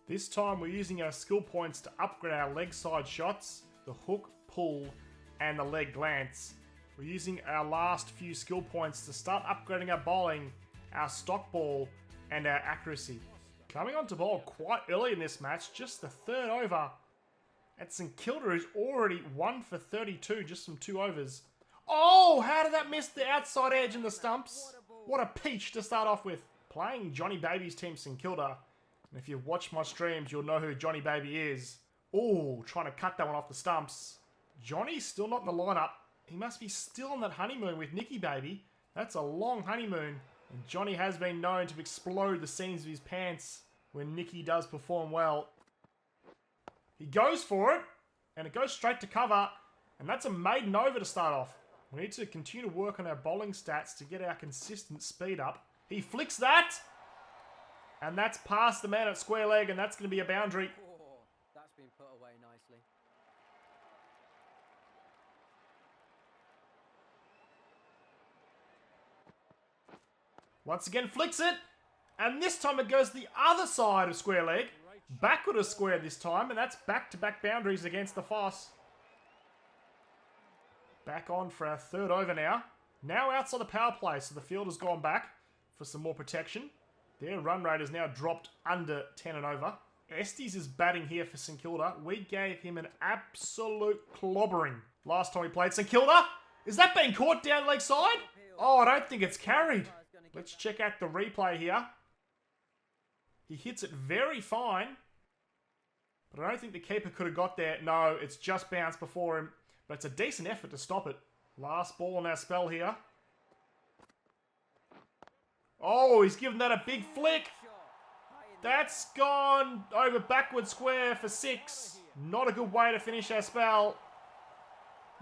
This time we're using our skill points to upgrade our leg side shots, the hook, pull, and the leg glance. We're using our last few skill points to start upgrading our bowling, our stock ball, and our accuracy. Coming on to bowl quite early in this match, just the third over. And St Kilda is already 1 for 32 just from 2 overs. Oh, how did that miss the outside edge in the stumps? What a peach to start off with. Playing Johnny Baby's team, St Kilda. And if you've watched my streams, you'll know who Johnny Baby is. Oh, trying to cut that one off the stumps. Johnny's still not in the lineup. He must be still on that honeymoon with Nicky Baby. That's a long honeymoon. And Johnny has been known to explode the seams of his pants when Nicky does perform well. He goes for it, and it goes straight to cover, and that's a maiden over to start off. We need to continue to work on our bowling stats to get our consistent speed up. He flicks that, and that's past the man at square leg, and that's going to be a boundary. Oh, that's been put away nicely. Once again flicks it, and this time it goes the other side of square leg. Backward of square this time, and that's back-to-back boundaries against the Foss. Back on for our third over now. Now outside the power play, so the field has gone back for some more protection. Their run rate has now dropped under 10 and over. Estes is batting here for St Kilda. We gave him an absolute clobbering last time we played. St Kilda, is that being caught down leg side? Oh, I don't think it's carried. Let's check out the replay here. He hits it very fine, but I don't think the keeper could have got there. No, it's just bounced before him, but it's a decent effort to stop it. Last ball in our spell here. Oh, he's given that a big flick. That's gone over backward square for 6. Not a good way to finish our spell.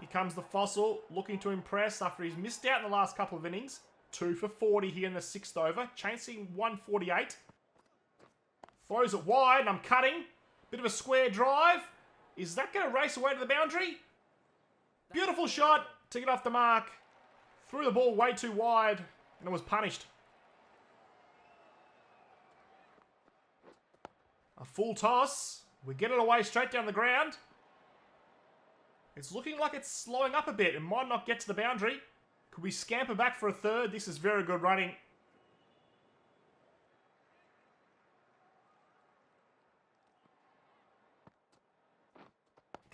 Here comes the Fossil, looking to impress after he's missed out in the last couple of innings. 2 for 40 here in the 6th over, chasing 148. Throws it wide, and I'm cutting. Bit of a square drive. Is that going to race away to the boundary? Beautiful shot to get off the mark. Threw the ball way too wide, and it was punished. A full toss. We get it away straight down the ground. It's looking like it's slowing up a bit. It might not get to the boundary. Could we scamper back for a third? This is very good running.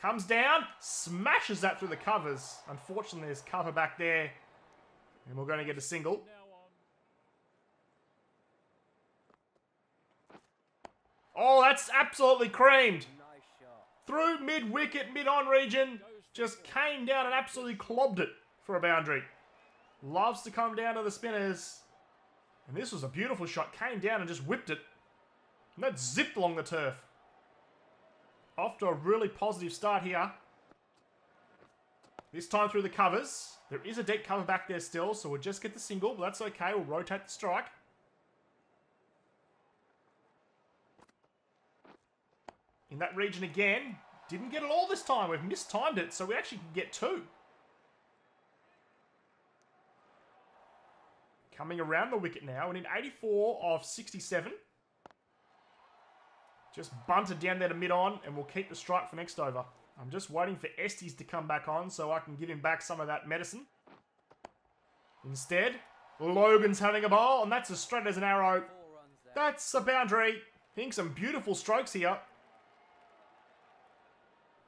Comes down, smashes that through the covers. Unfortunately, there's cover back there. And we're going to get a single. Oh, that's absolutely creamed. Through mid-wicket, mid-on region. Just came down and absolutely clobbed it for a boundary. Loves to come down to the spinners. And this was a beautiful shot. Came down and just whipped it. And that zipped along the turf. Off to a really positive start here. This time through the covers. There is a deep cover back there still, so we'll just get the single, but that's okay. We'll rotate the strike. In that region again. Didn't get it all this time. We've mistimed it, so we actually can get 2. Coming around the wicket now, and in 84 of 67. Just bunted down there to mid-on, and we'll keep the strike for next over. I'm just waiting for Estes to come back on so I can give him back some of that medicine. Instead, Logan's having a bowl, and that's as straight as an arrow. That's a boundary. Hitting some beautiful strokes here.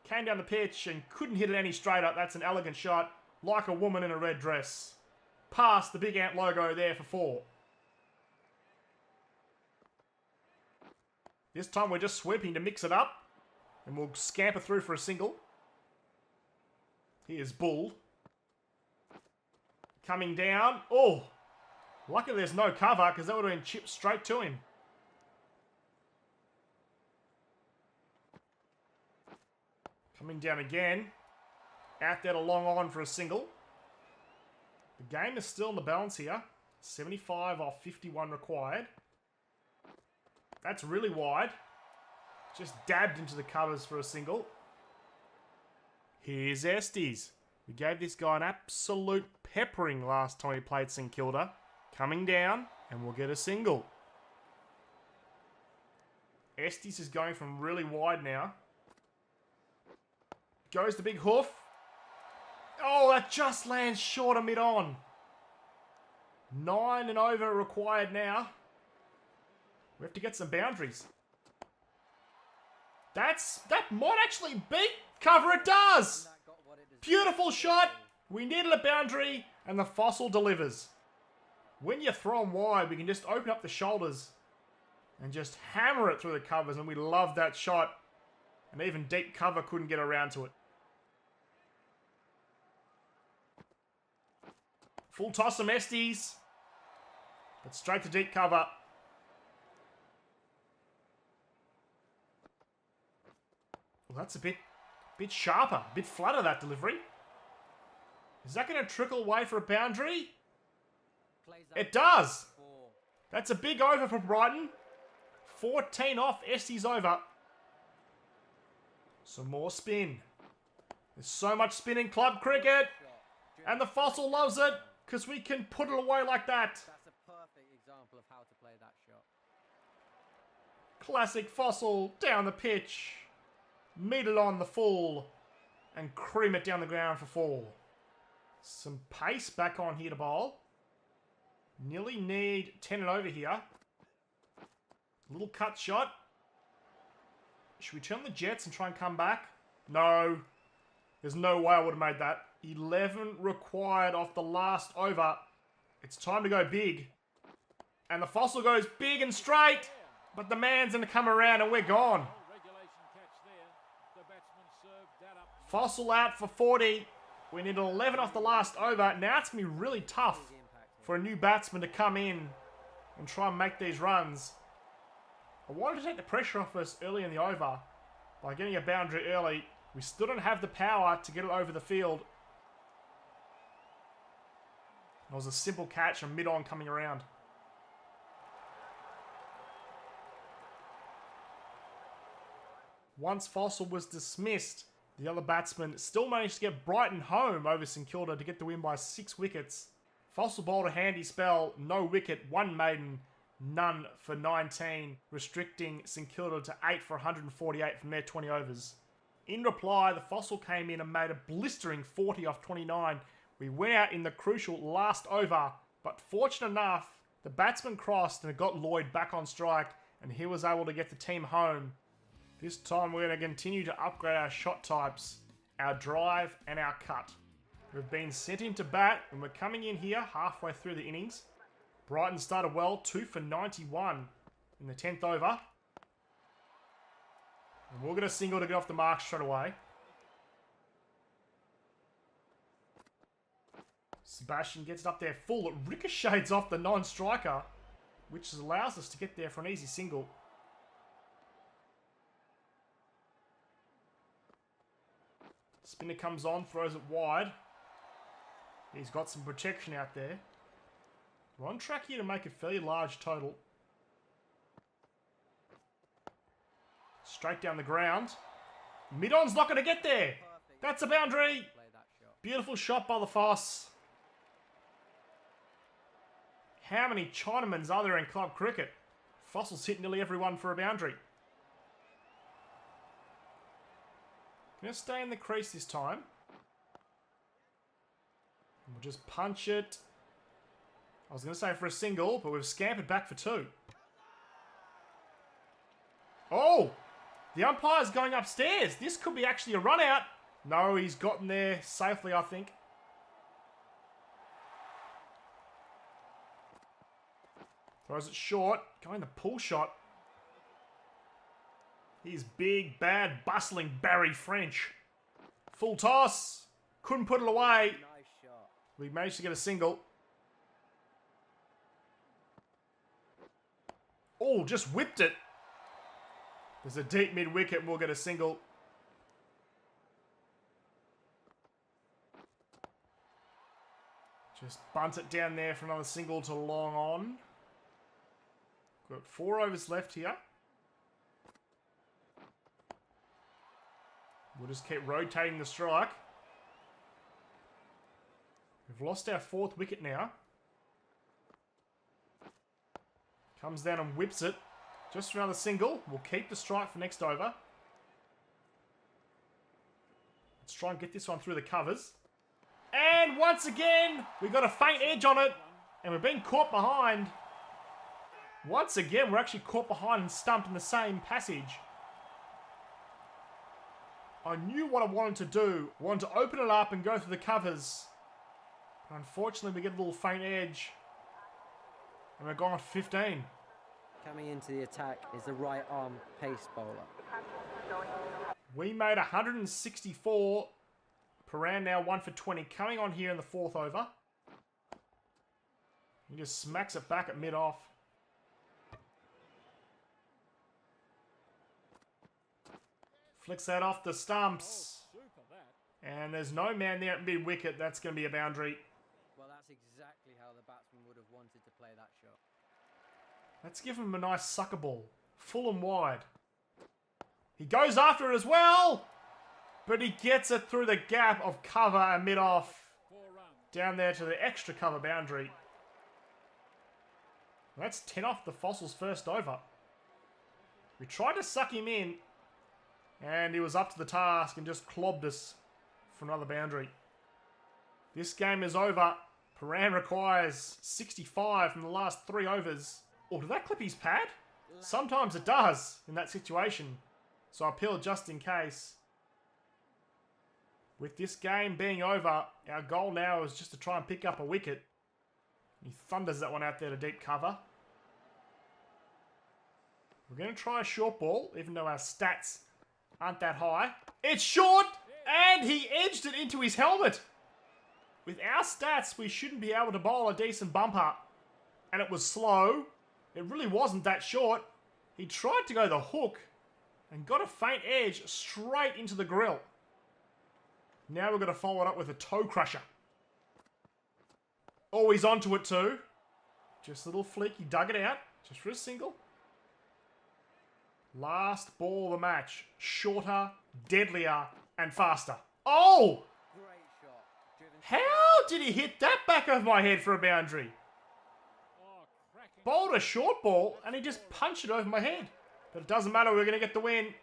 Came down the pitch and couldn't hit it any straighter. That's an elegant shot, like a woman in a red dress. Past the Big Ant logo there for 4. This time we're just sweeping to mix it up. And we'll scamper through for a single. Here's Bull. Coming down. Oh! Lucky there's no cover because that would have been chipped straight to him. Coming down again. Out there to long on for a single. The game is still in the balance here. 75 off 51 required. That's really wide. Just dabbed into the covers for a single. Here's Estes. We gave this guy an absolute peppering last time he played St Kilda. Coming down, and we'll get a single. Estes is going from really wide now. Goes the big hoof. Oh, that just lands short of mid-on. 9 and over required now. We have to get some boundaries. That might actually beat cover. It does. Beautiful shot. We needed a boundary, and the Fossil delivers. When you throw them wide, we can just open up the shoulders and just hammer it through the covers, and we love that shot. And even deep cover couldn't get around to it. Full toss of Estes, but straight to deep cover. Well, that's a bit sharper, a bit flatter, that delivery. Is that going to trickle away for a boundary? It does. That's a big over for Brighton. 14 off, Estes over. Some more spin. There's so much spin in club cricket. And the Fossil loves it because we can put it away like that. That's a perfect example of how to play that shot. Classic Fossil down the pitch. Meet it on the full. And cream it down the ground for 4. Some pace back on here to bowl. Nearly need 10 and over here. Little cut shot. Should we turn the Jets and try and come back? No. There's no way I would have made that. 11 required off the last over. It's time to go big. And the Fossil goes big and straight. But the man's going to come around and we're gone. Fossil out for 40. We need an 11 off the last over. Now it's going to be really tough for a new batsman to come in and try and make these runs. I wanted to take the pressure off us early in the over by getting a boundary early. We still don't have the power to get it over the field. It was a simple catch and mid-on coming around. Once Fossil was dismissed, the other batsman still managed to get Brighton home over St Kilda to get the win by 6 wickets. Fossil bowled a handy spell, no wicket, 1 maiden, none for 19, restricting St Kilda to 8 for 148 from their 20 overs. In reply, the Fossil came in and made a blistering 40 off 29. We went out in the crucial last over, but fortunate enough, the batsman crossed and it got Lloyd back on strike, and he was able to get the team home. This time we're going to continue to upgrade our shot types, our drive and our cut. We've been sent into bat and we're coming in here halfway through the innings. Brighton started well, 2 for 91 in the 10th over. And we're going to single to get off the mark straight away. Sebastian gets it up there full. It ricochets off the non-striker, which allows us to get there for an easy single. Spinner comes on, throws it wide. He's got some protection out there. We're on track here to make a fairly large total. Straight down the ground. Mid-on's not going to get there. That's a boundary. Beautiful shot by the Foss. How many Chinamans are there in club cricket? Fossil's hit nearly everyone for a boundary. Gonna stay in the crease this time. We'll just punch it. I was going to say for a single, but we've scampered back for 2. Oh! The umpire's going upstairs. This could be actually a run out. No, he's gotten there safely, I think. Throws it short. Going the pull shot. He's big, bad, bustling Barry French. Full toss. Couldn't put it away. Nice shot. We managed to get a single. Oh, just whipped it. There's a deep mid-wicket and we'll get a single. Just bunt it down there for another single to long on. Got 4 overs left here. We'll just keep rotating the strike. We've lost our 4th wicket now. Comes down and whips it. Just for another single. We'll keep the strike for next over. Let's try and get this one through the covers. And once again, we've got a faint edge on it. And we're being caught behind. Once again, we're actually caught behind and stumped in the same passage. I knew what I wanted to do. I wanted to open it up and go through the covers. But unfortunately, we get a little faint edge. And we're gone off 15. Coming into the attack is the right arm pace bowler. We made 164. Paran now 1 for 20. Coming on here in the 4th over. He just smacks it back at mid-off. Flicks that off the stumps. And there's no man there at mid-wicket. That's going to be a boundary. Well, that's exactly how the batsman would have wanted to play that shot. Let's give him a nice sucker ball. Full and wide. He goes after it as well. But he gets it through the gap of cover and mid-off. Down there to the extra cover boundary. That's 10 off the Fossils' first over. We tried to suck him in. And he was up to the task and just clobbed us for another boundary. This game is over. Paran requires 65 from the last 3 overs. Oh, did that clip his pad? Sometimes it does in that situation. So I appeal just in case. With this game being over, our goal now is just to try and pick up a wicket. He thunders that one out there to deep cover. We're going to try a short ball, even though our stats aren't that high. It's short, and he edged it into his helmet. With our stats, we shouldn't be able to bowl a decent bumper. And it was slow. It really wasn't that short. He tried to go the hook and got a faint edge straight into the grill. Now we're going to follow it up with a toe crusher. Oh, he's onto it too. Just a little flick. He dug it out just for a single. Last ball of the match. Shorter, deadlier, and faster. Oh! Great shot. Driven How did he hit that back of my head for a boundary? Bowled a short ball and he just punched it over my head. But it doesn't matter, we're going to get the win.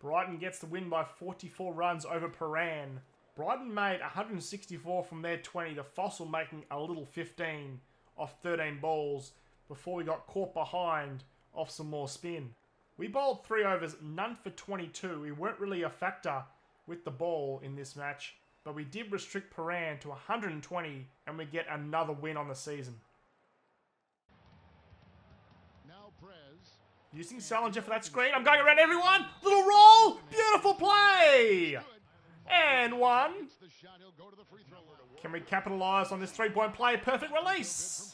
Brighton gets the win by 44 runs over Paran. Brighton made 164 from their 20, the Fossil making a little 15 off 13 balls before we got caught behind off some more spin. We bowled 3 overs, none for 22. We weren't really a factor with the ball in this match, but we did restrict Paran to 120 and we get another win on the season. Now Prez. Using Salinger for that screen. I'm going around everyone. Little roll. Beautiful play. And one. The shot, he'll go to the free throw line. Can we capitalise on this 3-point play? Perfect release.